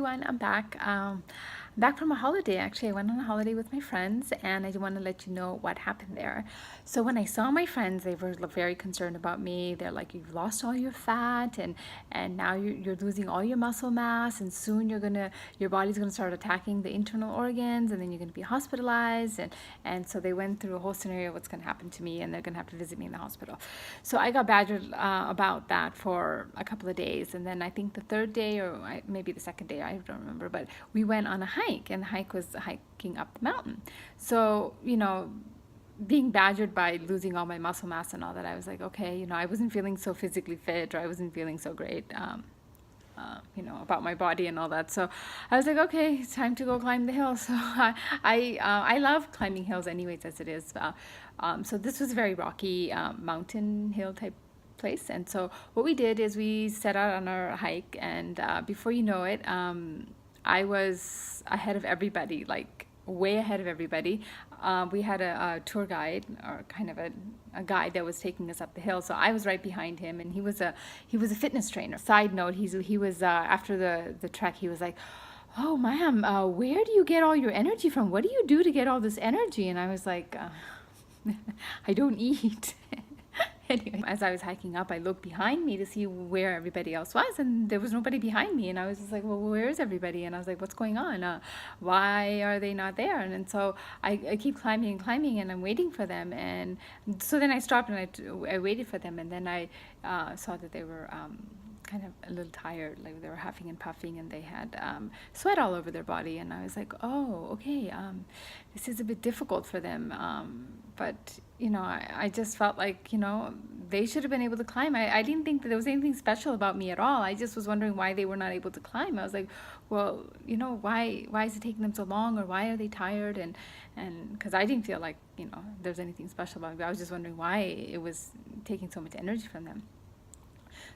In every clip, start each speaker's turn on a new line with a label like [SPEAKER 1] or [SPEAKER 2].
[SPEAKER 1] everyone, I'm back. Back from a holiday. Actually, I went on a holiday with my friends, and I want to let you know what happened there. So when I saw my friends, they were very concerned about me. They're like, "You've lost all your fat, and now you're losing all your muscle mass, and soon your body's gonna start attacking the internal organs, and then you're gonna be hospitalized." And so they went through a whole scenario of what's gonna happen to me, and they're gonna have to visit me in the hospital. So I got badgered about that for a couple of days, and then I think the third day, or maybe the second day, I don't remember, but we went on a hike, and the hike was hiking up the mountain. So, being badgered by losing all my muscle mass and all that, I was like, okay, I wasn't feeling so physically fit, or I wasn't feeling so great, about my body and all that. So I was like, okay, it's time to go climb the hill. So I love climbing hills anyways, as it is. So this was a very rocky mountain hill type place. And so what we did is we set out on our hike, and before you know it, I was ahead of everybody, like way ahead of everybody. We had a tour guide, or kind of a guide that was taking us up the hill. So I was right behind him, and he was a fitness trainer. Side note, he was after the trek, he was like, "Oh, ma'am, where do you get all your energy from? What do you do to get all this energy?" And I was like, "I don't eat." Anyway, as I was hiking up, I looked behind me to see where everybody else was, and there was nobody behind me. And I was just like, well, where is everybody? And I was like, what's going on? Why are they not there? And so I keep climbing and climbing, and I'm waiting for them. And so then I stopped, and I waited for them. And then I saw that they were kind of a little tired, like they were huffing and puffing, and they had sweat all over their body. And I was like, oh, okay, this is a bit difficult for them. But I just felt like they should have been able to climb. I didn't think that there was anything special about me at all. I just was wondering why they were not able to climb. I was like, well, why is it taking them so long, or why are they tired? And because I didn't feel like there's anything special about me. I was just wondering why it was taking so much energy from them.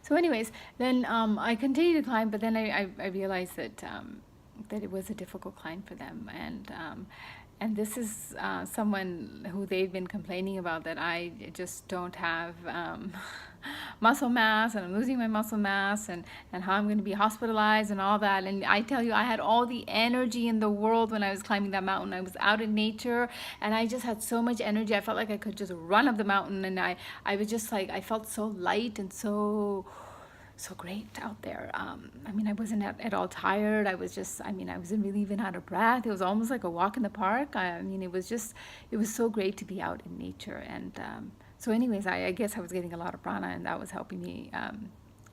[SPEAKER 1] So anyways, then I continued to climb, but then I realized that that it was a difficult climb for them, and this is someone who they've been complaining about, that I just don't have muscle mass, and I'm losing my muscle mass, and how I'm going to be hospitalized and all that. And I tell you, I had all the energy in the world when I was climbing that mountain. I was out in nature, and I just had so much energy. I felt like I could just run up the mountain, and I was just like, I felt so light and so great out there. I wasn't at all tired. I wasn't really even out of breath. It was almost like a walk in the park. It was so great to be out in nature. And so anyways, I guess I was getting a lot of prana, and that was helping me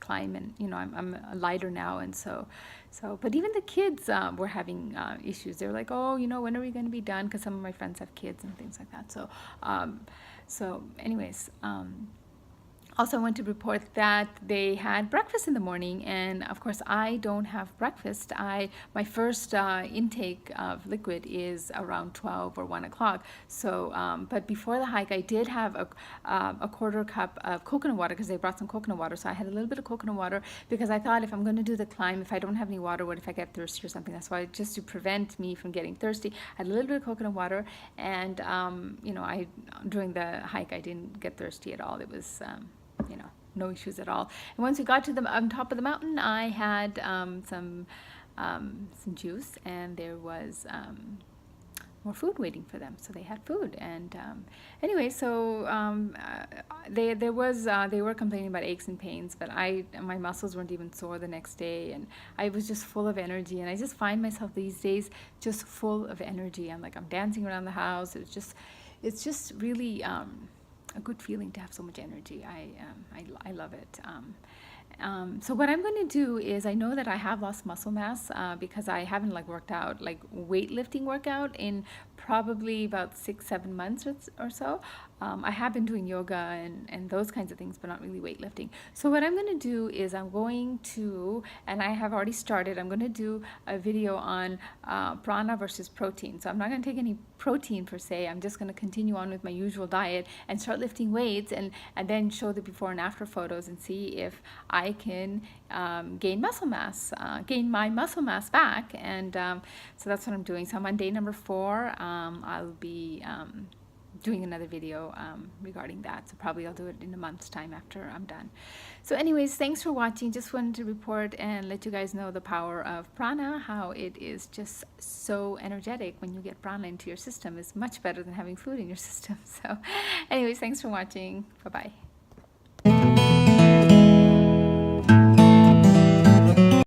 [SPEAKER 1] climb. And I'm lighter now, and so but even the kids were having issues. They were like, oh, when are we going to be done? Because some of my friends have kids and things like that. So anyways, also, I want to report that they had breakfast in the morning, and of course, I don't have breakfast. My first intake of liquid is around 12 or 1 o'clock. So, but before the hike, I did have a quarter cup of coconut water, because they brought some coconut water. So I had a little bit of coconut water, because I thought, if I'm going to do the climb, if I don't have any water, what if I get thirsty or something? That's why, just to prevent me from getting thirsty, I had a little bit of coconut water, and during the hike, I didn't get thirsty at all. It was no issues at all. And once we got to on top of the mountain, I had some juice, and there was more food waiting for them. So they had food, and anyway, so they were complaining about aches and pains, but my muscles weren't even sore the next day, and I was just full of energy. And I just find myself these days just full of energy. I'm dancing around the house. It's just really a good feeling to have so much energy. I love it. So what I'm going to do is, I know that I have lost muscle mass because I haven't worked out, weightlifting workout, in probably about 6-7 months or so. I have been doing yoga and those kinds of things, but not really weightlifting. So what I'm going to do is, I'm going to, and I have already started, I'm going to do a video on prana versus protein. So I'm not going to take any protein per se. I'm just going to continue on with my usual diet and start lifting weights, and then show the before and after photos, and see if I can gain my muscle mass back. And so that's what I'm doing. So I'm on day number 4. I'll be doing another video regarding that. So probably I'll do it in a month's time after I'm done. So anyways, thanks for watching. Just wanted to report and let you guys know the power of prana, how it is just so energetic when you get prana into your system. It's much better than having food in your system. So anyways, thanks for watching. Bye-bye.